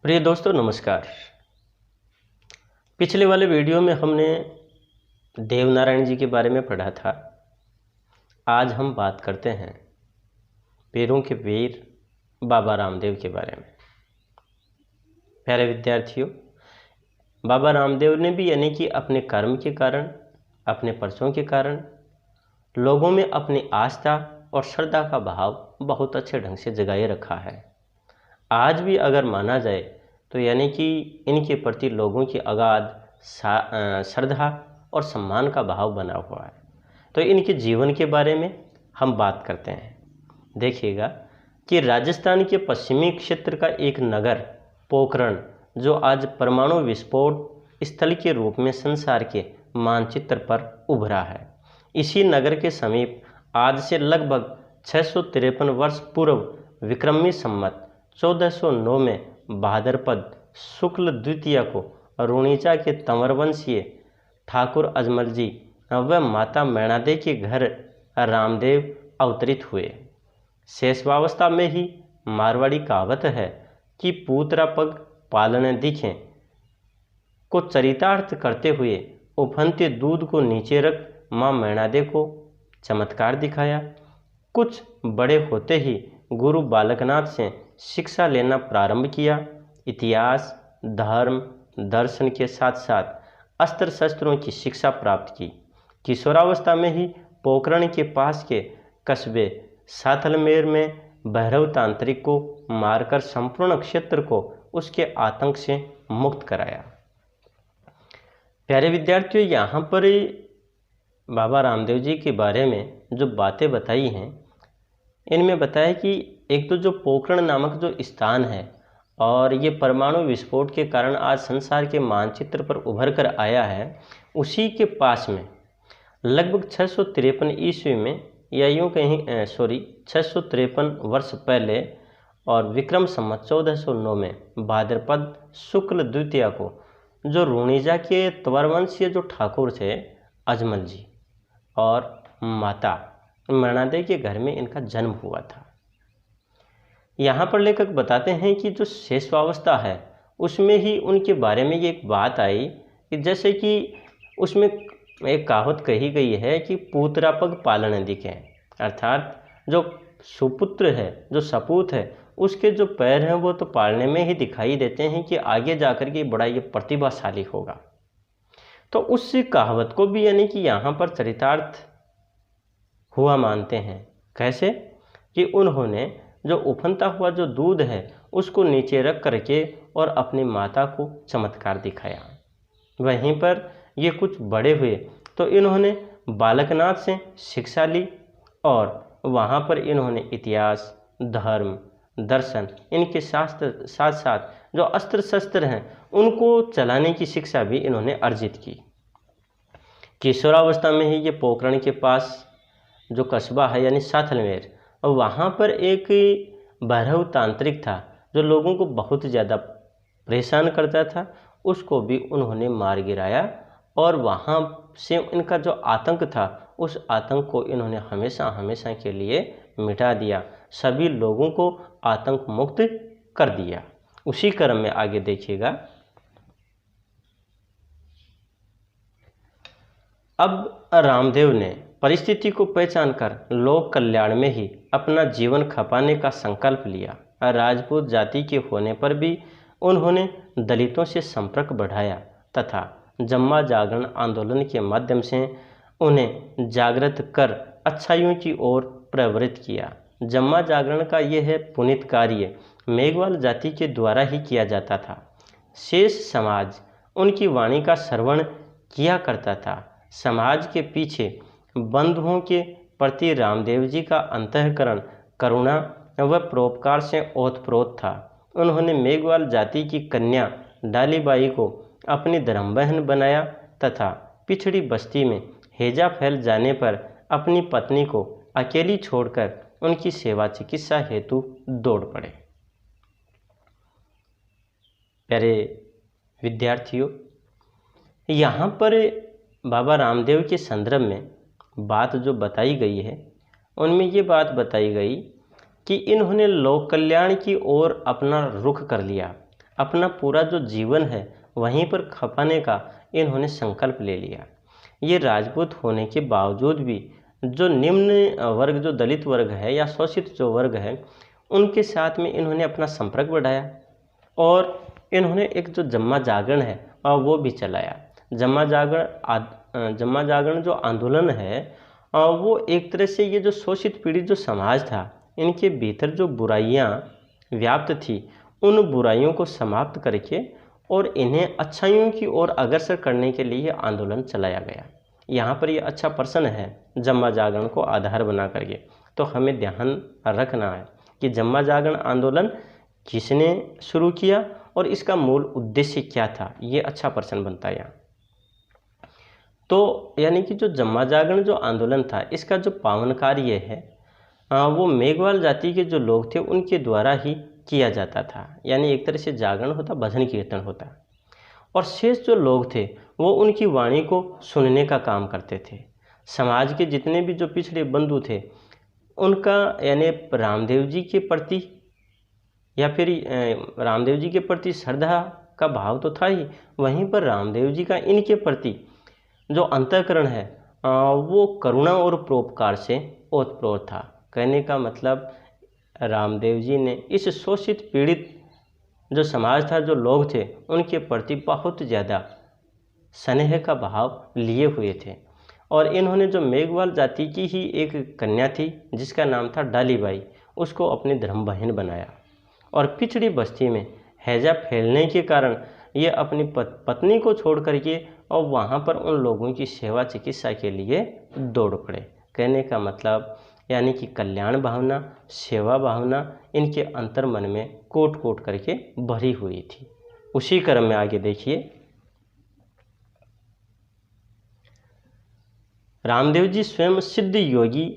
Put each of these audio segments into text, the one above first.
प्रिय दोस्तों नमस्कार। पिछले वाले वीडियो में हमने देवनारायण जी के बारे में पढ़ा था। आज हम बात करते हैं पीरों के पीर बाबा रामदेव के बारे में। प्यारे विद्यार्थियों, बाबा रामदेव ने भी यानी कि अपने कर्म के कारण, अपने पर्चों के कारण लोगों में अपनी आस्था और श्रद्धा का भाव बहुत अच्छे ढंग से जगाए रखा है। आज भी अगर माना जाए तो यानी कि इनके प्रति लोगों की अगाध श्रद्धा और सम्मान का भाव बना हुआ है। तो इनके जीवन के बारे में हम बात करते हैं। देखिएगा कि राजस्थान के पश्चिमी क्षेत्र का एक नगर पोखरण, जो आज परमाणु विस्फोट स्थल के रूप में संसार के मानचित्र पर उभरा है, इसी नगर के समीप आज से लगभग 653 वर्ष पूर्व विक्रमी संवत 1409 में भाद्रपद शुक्ल द्वितीया को रूणीचा के तंवरवंशीय ठाकुर अजमल जी व माता मैणादे के घर रामदेव अवतरित हुए। शेषवावस्था में ही मारवाड़ी कहावत है कि पूतरा पग पालने दिखें को चरितार्थ करते हुए उफनते दूध को नीचे रख माँ मैणादे को चमत्कार दिखाया। कुछ बड़े होते ही गुरु बालकनाथ से शिक्षा लेना प्रारंभ किया। इतिहास, धर्म, दर्शन के साथ साथ अस्त्र शस्त्रों की शिक्षा प्राप्त की। किशोरावस्था में ही पोखरण के पास के कस्बे साथलमेर में भैरव तांत्रिक को मारकर संपूर्ण क्षेत्र को उसके आतंक से मुक्त कराया। प्यारे विद्यार्थियों, यहाँ पर बाबा रामदेव जी के बारे में जो बातें बताई हैं, इनमें बताया कि एक तो जो पोखरण नामक जो स्थान है और ये परमाणु विस्फोट के कारण आज संसार के मानचित्र पर उभर कर आया है, उसी के पास में लगभग 653 ईस्वी में या यूँ कहीं 653 वर्ष पहले और विक्रम संवत 1409 में भाद्रपद शुक्ल द्वितीया को जो रूणीजा के तंवरवंशीय जो ठाकुर थे अजमल जी और माता मैणादे के घर में इनका जन्म हुआ था। यहाँ पर लेखक बताते हैं कि जो शेषवावस्था है उसमें ही उनके बारे में ये एक बात आई कि जैसे कि उसमें एक कहावत कही गई है कि पूतरा पग पालने दिखे, अर्थात जो सुपुत्र है, जो सपूत है, उसके जो पैर हैं वो तो पालने में ही दिखाई देते हैं कि आगे जाकर के बड़ा ये प्रतिभाशाली होगा। तो उस कहावत को भी यानी कि यहाँ पर चरितार्थ हुआ मानते हैं। कैसे कि उन्होंने जो उफनता हुआ जो दूध है उसको नीचे रख करके और अपनी माता को चमत्कार दिखाया। वहीं पर ये कुछ बड़े हुए तो इन्होंने बालकनाथ से शिक्षा ली और वहाँ पर इन्होंने इतिहास, धर्म, दर्शन, इनके शास्त्र साथ साथ जो अस्त्र शस्त्र हैं उनको चलाने की शिक्षा भी इन्होंने अर्जित की। किशोरावस्था में ही ये पोखरण के पास जो कस्बा है यानी साथलमेर, और वहाँ पर एक भैरव तांत्रिक था जो लोगों को बहुत ज़्यादा परेशान करता था, उसको भी उन्होंने मार गिराया और वहाँ से इनका जो आतंक था उस आतंक को इन्होंने हमेशा हमेशा के लिए मिटा दिया, सभी लोगों को आतंक मुक्त कर दिया। उसी क्रम में आगे देखिएगा। अब रामदेव ने परिस्थिति को पहचान कर लोक कल्याण में ही अपना जीवन खपाने का संकल्प लिया। राजपूत जाति के होने पर भी उन्होंने दलितों से संपर्क बढ़ाया तथा जम्मा जागरण आंदोलन के माध्यम से उन्हें जागृत कर अच्छाइयों की ओर प्रवृत्त किया। जम्मा जागरण का यह पुनीत कार्य मेघवाल जाति के द्वारा ही किया जाता था। शेष समाज उनकी वाणी का श्रवण किया करता था। समाज के पीछे बंधुओं के प्रति रामदेव जी का अंतःकरण करुणा व परोपकार से ओतप्रोत था। उन्होंने मेघवाल जाति की कन्या डालीबाई को अपनी धर्म बहन बनाया तथा पिछड़ी बस्ती में हैजा फैल जाने पर अपनी पत्नी को अकेली छोड़कर उनकी सेवा चिकित्सा हेतु दौड़ पड़े। प्यारे विद्यार्थियों, यहाँ पर बाबा रामदेव के संदर्भ में बात जो बताई गई है उनमें ये बात बताई गई कि इन्होंने लोक कल्याण की ओर अपना रुख कर लिया। अपना पूरा जो जीवन है वहीं पर खपाने का इन्होंने संकल्प ले लिया। ये राजपूत होने के बावजूद भी जो निम्न वर्ग, जो दलित वर्ग है या शोषित जो वर्ग है, उनके साथ में इन्होंने अपना संपर्क बढ़ाया और इन्होंने एक जो जम्मा जागरण है वो भी चलाया। जम्मा जागरण जो आंदोलन है वो एक तरह से ये जो शोषित पीड़ित जो समाज था, इनके भीतर जो बुराइयां व्याप्त थी, उन बुराइयों को समाप्त करके और इन्हें अच्छाइयों की ओर अग्रसर करने के लिए आंदोलन चलाया गया। यहाँ पर ये अच्छा प्रश्न है जम्मा जागरण को आधार बना करके, तो हमें ध्यान रखना है कि जम्मा जागरण आंदोलन किसने शुरू किया और इसका मूल उद्देश्य क्या था। ये अच्छा प्रश्न बनता है यहाँ। तो यानी कि जो जम्मा जागरण जो आंदोलन था, इसका जो पावन कार्य है वो मेघवाल जाति के जो लोग थे उनके द्वारा ही किया जाता था। यानी एक तरह से जागरण होता, भजन कीर्तन होता, और शेष जो लोग थे वो उनकी वाणी को सुनने का काम करते थे। समाज के जितने भी जो पिछड़े बंधु थे, उनका यानी रामदेव जी के प्रति या फिर रामदेव जी के प्रति श्रद्धा का भाव तो था ही, वहीं पर रामदेव जी का इनके प्रति जो अंतःकरण है वो करुणा और परोपकार से ओतप्रोत था। कहने का मतलब रामदेव जी ने इस शोषित पीड़ित जो समाज था, जो लोग थे, उनके प्रति बहुत ज़्यादा स्नेह का भाव लिए हुए थे। और इन्होंने जो मेघवाल जाति की ही एक कन्या थी जिसका नाम था डालीबाई, उसको अपनी धर्म बहन बनाया और पिछड़ी बस्ती में हैजा फैलने के कारण ये अपनी पत्नी को छोड़ करके और वहाँ पर उन लोगों की सेवा चिकित्सा के लिए दौड़ पड़े। कहने का मतलब यानी कि कल्याण भावना, सेवा भावना इनके अंतर मन में कोट कोट करके भरी हुई थी। उसी क्रम में आगे देखिए, रामदेव जी स्वयं सिद्ध योगी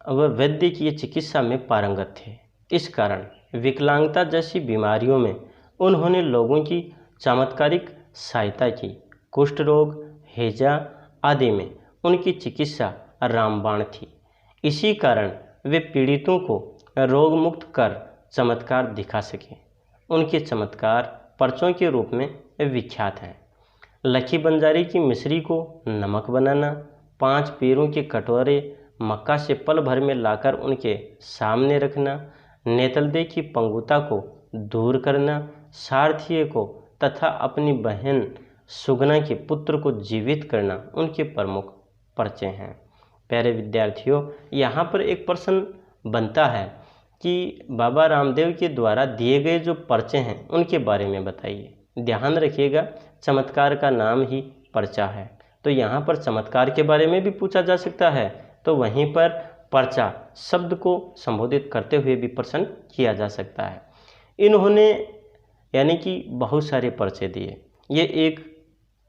व वैद्य की चिकित्सा में पारंगत थे। इस कारण विकलांगता जैसी बीमारियों में उन्होंने लोगों की चमत्कारिक सहायता की। कुष्ठ रोग, हैजा आदि में उनकी चिकित्सा रामबाण थी। इसी कारण वे पीड़ितों को रोग मुक्त कर चमत्कार दिखा सके। उनके चमत्कार पर्चों के रूप में विख्यात हैं। लखी बंजारी की मिश्री को नमक बनाना, 5 पैरों के कटोरे मक्का से पल भर में लाकर उनके सामने रखना, नेतलदे की पंगुता को दूर करना, सारथिये को तथा अपनी बहन सुगना के पुत्र को जीवित करना उनके प्रमुख पर्चे हैं। प्यारे विद्यार्थियों, यहाँ पर एक प्रश्न बनता है कि बाबा रामदेव के द्वारा दिए गए जो पर्चे हैं उनके बारे में बताइए। ध्यान रखिएगा, चमत्कार का नाम ही पर्चा है, तो यहाँ पर चमत्कार के बारे में भी पूछा जा सकता है, तो वहीं पर पर्चा शब्द को संबोधित करते हुए भी प्रश्न किया जा सकता है। इन्होंने यानी कि बहुत सारे पर्चे दिए। ये एक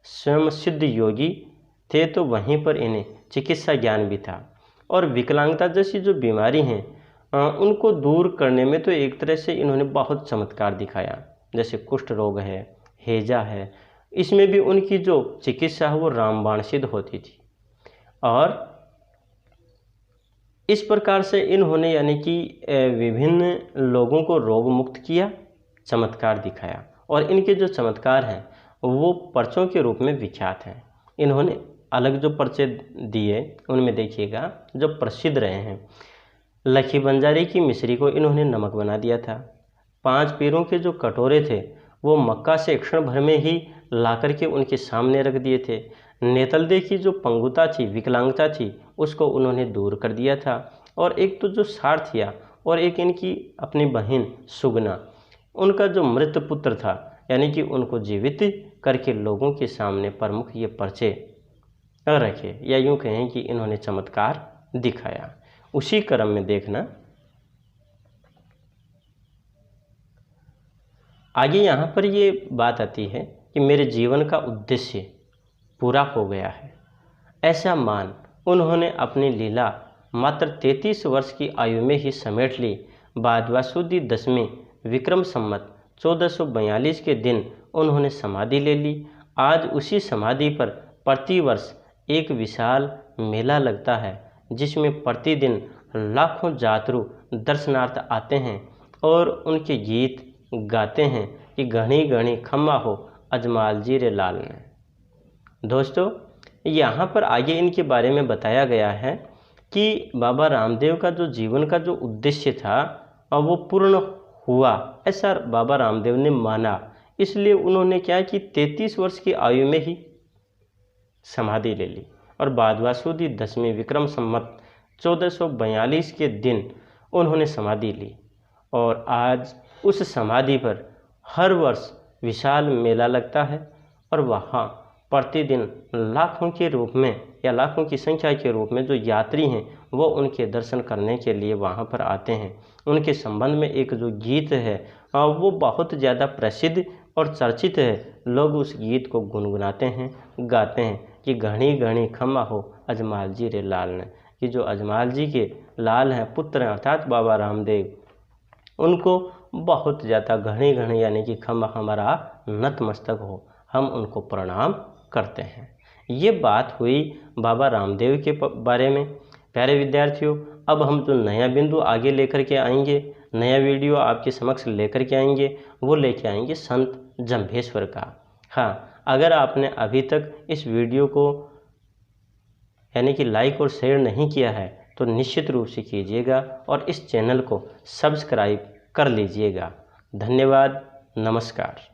स्वयं सिद्ध योगी थे, तो वहीं पर इन्हें चिकित्सा ज्ञान भी था। और विकलांगता जैसी जो बीमारी हैं उनको दूर करने में तो एक तरह से इन्होंने बहुत चमत्कार दिखाया। जैसे कुष्ठ रोग है, हैजा है, इसमें भी उनकी जो चिकित्सा है वो रामबाण सिद्ध होती थी। और इस प्रकार से इन्होंने यानी कि विभिन्न लोगों को रोग मुक्त किया, चमत्कार दिखाया। और इनके जो चमत्कार हैं वो पर्चों के रूप में विख्यात हैं। इन्होंने अलग जो पर्चे दिए उनमें देखिएगा जो प्रसिद्ध रहे हैं, लखी बंजारी की मिश्री को इन्होंने नमक बना दिया था। 5 पैरों के जो कटोरे थे वो मक्का से क्षण भर में ही ला करके उनके सामने रख दिए थे। नेतलदे की जो पंगुता थी, विकलांगता थी, उसको उन्होंने दूर कर दिया था। और एक तो जो सारथिया और एक इनकी अपनी बहन सुगना, उनका जो मृत पुत्र था यानी कि उनको जीवित करके लोगों के सामने प्रमुख ये पर्चे रखे, या यूँ कहें कि इन्होंने चमत्कार दिखाया। उसी क्रम में देखना आगे यहाँ पर ये बात आती है कि मेरे जीवन का उद्देश्य पूरा हो गया है, ऐसा मान उन्होंने अपनी लीला मात्र 33 वर्ष की आयु में ही समेट ली। भाद्रपद 10वें विक्रम संवत 1442 के दिन उन्होंने समाधि ले ली। आज उसी समाधि पर प्रतिवर्ष एक विशाल मेला लगता है जिसमें प्रतिदिन लाखों यात्रु दर्शनार्थ आते हैं और उनके गीत गाते हैं। कि घनी घनी खम्मा हो अजमाल जी रे लाल ने। दोस्तों, यहाँ पर आगे इनके बारे में बताया गया है कि बाबा रामदेव का जो जीवन का जो उद्देश्य था वो पूर्ण हुआ, ऐसा बाबा रामदेव ने माना। इसलिए उन्होंने क्या कि 33 वर्ष की आयु में ही समाधि ले ली और भाद्रपद 10वीं विक्रम संवत 1442 के दिन उन्होंने समाधि ली। और आज उस समाधि पर हर वर्ष विशाल मेला लगता है और वहाँ प्रतिदिन लाखों के रूप में या लाखों की संख्या के रूप में जो यात्री हैं वो उनके दर्शन करने के लिए वहाँ पर आते हैं। उनके संबंध में एक जो गीत है वो बहुत ज़्यादा प्रसिद्ध और चर्चित है। लोग उस गीत को गुनगुनाते हैं, गाते हैं कि घनी घनी खम्मा हो अजमाल जी रे लाल ने, कि जो अजमाल जी के लाल हैं, पुत्र हैं, अर्थात बाबा रामदेव, उनको बहुत ज़्यादा घनी घनी यानी कि खम्मा हमारा नतमस्तक हो, हम उनको प्रणाम करते हैं। ये बात हुई बाबा रामदेव के बारे में। प्यारे विद्यार्थियों, अब हम जो नया बिंदु आगे लेकर के आएंगे, नया वीडियो आपके समक्ष लेकर के आएंगे, वो लेके आएंगे संत जंभेश्वर का। हाँ, अगर आपने अभी तक इस वीडियो को यानी कि लाइक और शेयर नहीं किया है तो निश्चित रूप से कीजिएगा और इस चैनल को सब्सक्राइब कर लीजिएगा। धन्यवाद, नमस्कार।